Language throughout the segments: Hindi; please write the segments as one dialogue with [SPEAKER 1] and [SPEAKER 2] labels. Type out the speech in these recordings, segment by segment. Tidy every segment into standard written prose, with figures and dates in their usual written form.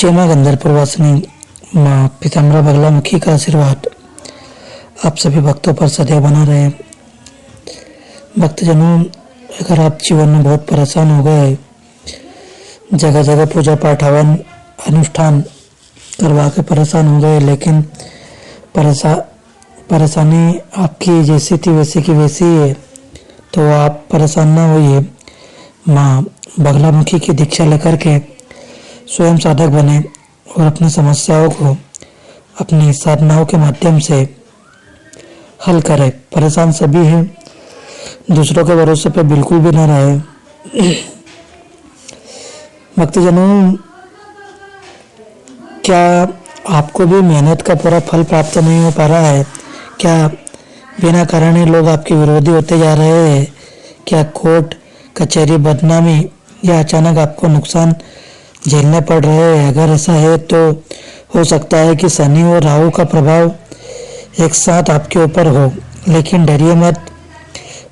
[SPEAKER 1] जय मां गंधर्पुर वासिनी मां पीताम्बरा बगलामुखी का आशीर्वाद आप सभी भक्तों पर सदैव बना रहे। भक्तजनों, अगर आप जीवन में बहुत परेशान हो गए, जगह जगह पूजा पाठ हवन अनुष्ठान करवा के परेशान हो गए, लेकिन परेशानी आपकी जैसी थी वैसी की वैसी है, तो आप परेशान ना होइए। माँ बगलामुखी की दीक्षा लेकर के स्वयं साधक बने और अपनी समस्याओं को अपनी साधनाओं के माध्यम से हल करें। परेशान सभी हैं, दूसरों के भरोसे पे बिल्कुल भी ना रहे। भक्तजनों, क्या आपको भी मेहनत का पूरा फल प्राप्त नहीं हो पा रहा है? क्या बिना कारण ही लोग आपके विरोधी होते जा रहे हैं? क्या कोर्ट कचहरी बदनामी या अचानक आपको नुकसान झेलने पड़ रहे हैं? अगर ऐसा है तो हो सकता है कि शनि और राहु का प्रभाव एक साथ आपके ऊपर हो, लेकिन डरिए मत।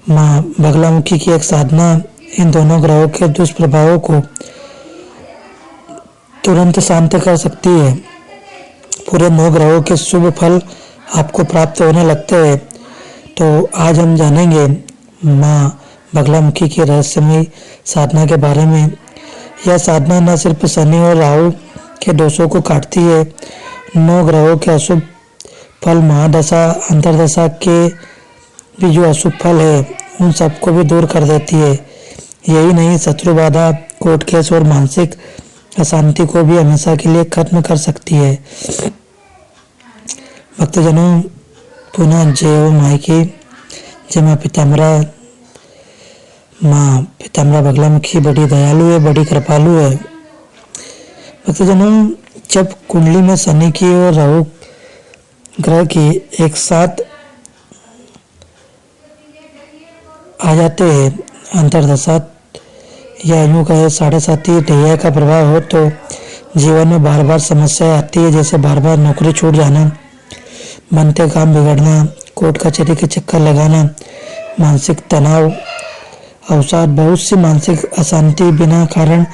[SPEAKER 1] माँ बगलामुखी की एक साधना इन दोनों ग्रहों के दुष्प्रभावों को तुरंत शांत कर सकती है। पूरे 9 ग्रहों के शुभ फल आपको प्राप्त होने लगते हैं। तो आज हम जानेंगे माँ बगलामुखी की रहस्यमयी साधना के बारे में। यह साधना न सिर्फ शनि और राहु के दोषों को काटती है, 9 ग्रहों के अशुभ फल, महादशा अंतरदशा के भी जो अशुभ फल है उन सबको भी दूर कर देती है। यही नहीं, शत्रु बाधा, कोर्ट केस और मानसिक अशांति को भी हमेशा के लिए खत्म कर सकती है। भक्तजनों, पुनः जय हो माई की। जय माँ पीताम्बरा। माँ पीताम्बरा बगलामुखी बड़ी दयालु है, बड़ी कृपालु है। भक्तजनों, जब कुंडली में शनि की और राहु ग्रह की एक साथ आ जाते हैं, अंतरदशा या यूं कहे 7.5 ढैया का प्रभाव हो, तो जीवन में बार बार समस्याएं आती है। जैसे बार बार नौकरी छूट जाना, बनते काम बिगड़ना, कोर्ट कचहरी के चक्कर लगाना, मानसिक तनाव, अवसाद, बहुत सी मानसिक अशांति, बिना कारण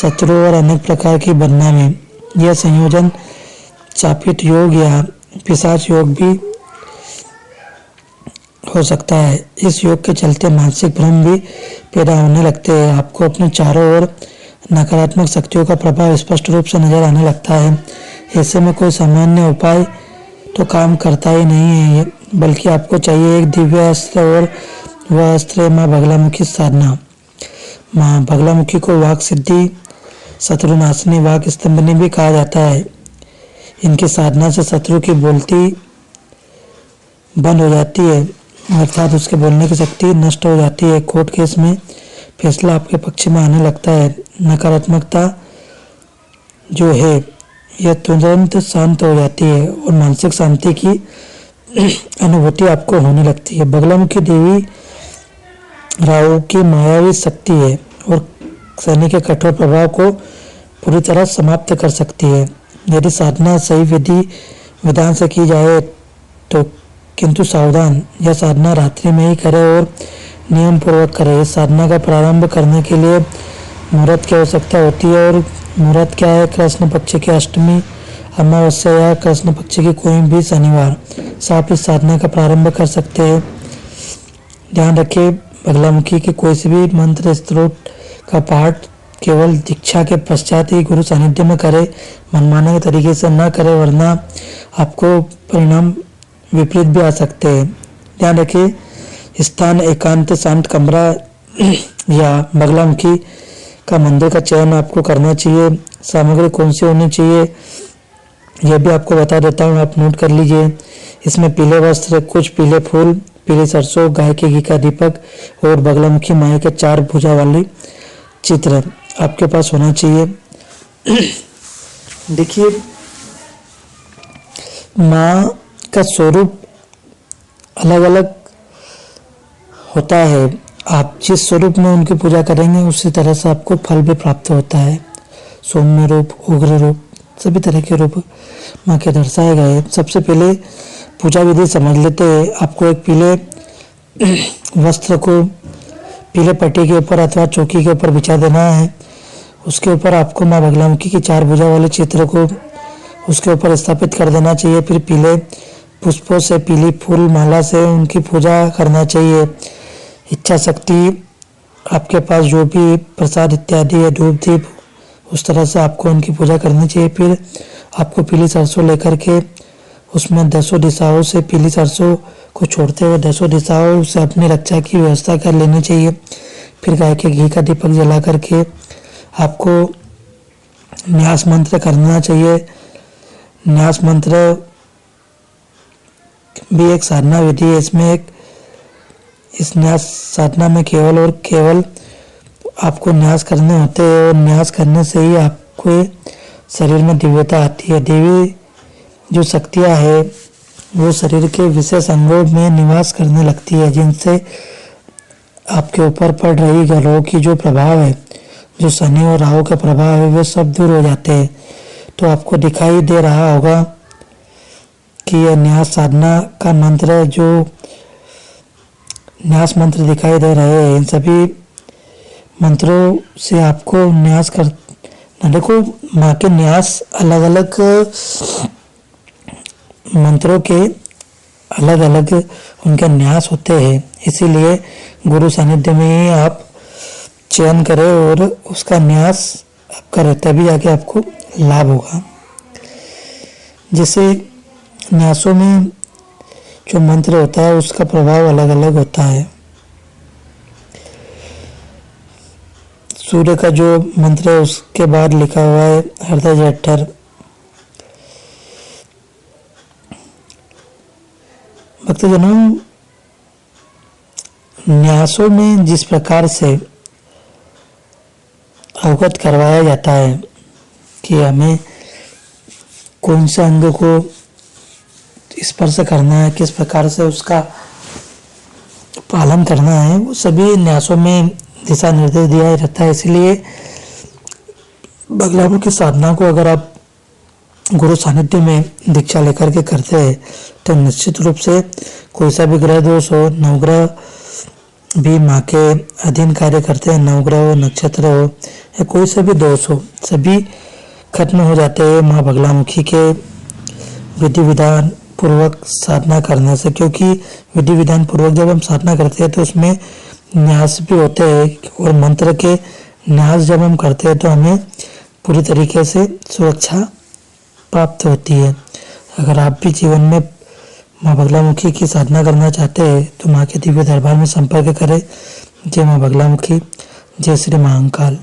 [SPEAKER 1] शत्रु और अनेक प्रकार की बदनामी। यह संयोजन चापित योग या पिशाच योग भी हो सकता है। इस योग के चलते मानसिक भ्रम भी पैदा होने लगते हैं। आपको अपने चारों ओर नकारात्मक शक्तियों का प्रभाव स्पष्ट रूप से नजर आने लगता है। ऐसे में कोई सामान्य उपाय तो काम करता ही नहीं है, बल्कि आपको चाहिए एक दिव्य अस्त्र, और वह अस्त्र है माँ बगलामुखी साधना। माँ बगलामुखी को वाक सिद्धि, शत्रुनाशिनी, वाक स्तंभनी भी कहा जाता है। इनकी साधना से शत्रु की बोलती बंद हो जाती है, अर्थात उसके बोलने की शक्ति नष्ट हो जाती है। कोर्ट केस में फैसला आपके पक्ष में आने लगता है। नकारात्मकता जो है यह तुरंत शांत हो जाती है और मानसिक शांति की अनुभूति आपको होने लगती है। बगलामुखी देवी राहु की मायावी शक्ति है और शनि के कठोर प्रभाव को पूरी तरह समाप्त कर सकती है, यदि साधना सही विधि विधान से की जाए तो। किंतु सावधान, यह साधना रात्रि में ही करें और नियम पूर्वक करें। इस साधना का प्रारंभ करने के लिए मुहूर्त की आवश्यकता होती है, और मुहूर्त क्या है? कृष्ण पक्ष की अष्टमी, अमावस्या या कृष्ण पक्ष की कोई भी शनिवार से आप इस साधना का प्रारंभ कर सकते हैं। ध्यान रखें, बगलामुखी के कोई से भी मंत्र स्त्रोत का पाठ केवल दीक्षा के पश्चात ही गुरु सानिध्य में करें। मनमाने के तरीके से न करें, वरना आपको परिणाम विपरीत भी आ सकते हैं। ध्यान रखिए, स्थान एकांत शांत कमरा या बगलामुखी का मंदिर का चयन आपको करना चाहिए। सामग्री कौन सी होनी चाहिए यह भी आपको बता देता हूँ, आप नोट कर लीजिए। इसमें पीले वस्त्र, कुछ पीले फूल, पीली सरसों, गाय के घी का दीपक और बगलामुखी माई के 4 भुजा वाली चित्र आपके पास होना चाहिए। देखिए, माँ का स्वरूप अलग अलग होता है। आप जिस स्वरूप में उनकी पूजा करेंगे उसी तरह से आपको फल भी प्राप्त होता है। सौम्य रूप, उग्र रूप, सभी तरह के रूप माँ के दर्शाए गए। सबसे पहले पूजा विधि समझ लेते हैं। आपको एक पीले वस्त्र को पीले पट्टी के ऊपर अथवा चौकी के ऊपर बिछा देना है उसके ऊपर आपको माँ बगलामुखी की 4 भुजा वाले चित्र को उसके ऊपर स्थापित कर देना चाहिए। फिर पीले पुष्पों से, पीली फूल माला से उनकी पूजा करना चाहिए। इच्छा शक्ति आपके पास जो भी प्रसाद इत्यादि है, धूप दीप, उस तरह से आपको उनकी पूजा करनी चाहिए। फिर आपको पीली सरसों लेकर के उसमें 10 दिशाओं से पीली सरसों को छोड़ते हुए 10 दिशाओं से अपनी रक्षा की व्यवस्था कर लेनी चाहिए। फिर गाय के घी का दीपक जला करके आपको न्यास मंत्र करना चाहिए। न्यास मंत्र भी एक साधना विधि है। इस न्यास साधना में केवल और केवल आपको न्यास करने होते हैं और न्यास करने से ही आपको शरीर में दिव्यता आती है। देवी जो शक्तियाँ है वो शरीर के विशेष अंगों में निवास करने लगती है, जिनसे आपके ऊपर पड़ रही ग्रहों की जो प्रभाव है, जो शनि और राहु का प्रभाव है, वे सब दूर हो जाते हैं। तो आपको दिखाई दे रहा होगा कि यह न्यास साधना का मंत्र, जो न्यास मंत्र दिखाई दे रहे हैं, इन सभी मंत्रों से आपको न्यास कर देखो। माँ के न्यास अलग अलग मंत्रों के अलग अलग उनके न्यास होते हैं, इसीलिए गुरु सानिध्य में ही आप चयन करें और उसका न्यास आप करें, तभी आगे आपको लाभ होगा। जैसे न्यासों में जो मंत्र होता है उसका प्रभाव अलग अलग होता है। सूर्य का जो मंत्र है उसके बाद लिखा हुआ है हृदय जठर। भक्तजनों, न्यासों में जिस प्रकार से अवगत करवाया जाता है कि हमें कौन से अंग को स्पर्श करना है, किस प्रकार से उसका पालन करना है, वो सभी न्यासों में दिशा निर्देश दिया रहता है। इसलिए बगलामुखी साधना को अगर आप गुरु सानिध्य में दीक्षा लेकर के करते हैं तो निश्चित रूप से कोई सा भी ग्रह दोष हो, नवग्रह भी माँ के अधीन कार्य करते हैं, नवग्रह हो, नक्षत्र हो या कोई सा भी दोष हो, सभी खत्म हो जाते हैं माँ बगलामुखी के विधि विधान पूर्वक साधना करने से। क्योंकि विधि विधान पूर्वक जब हम साधना करते हैं तो उसमें न्यास भी होते हैं और मंत्र के न्यास जब हम करते हैं तो हमें पूरी तरीके से सुरक्षा प्राप्त होती है। अगर आप भी जीवन में माँ बगलामुखी की साधना करना चाहते हैं तो माँ के दिव्य दरबार में संपर्क करें। जय माँ बगलामुखी, जय श्री महाकाल।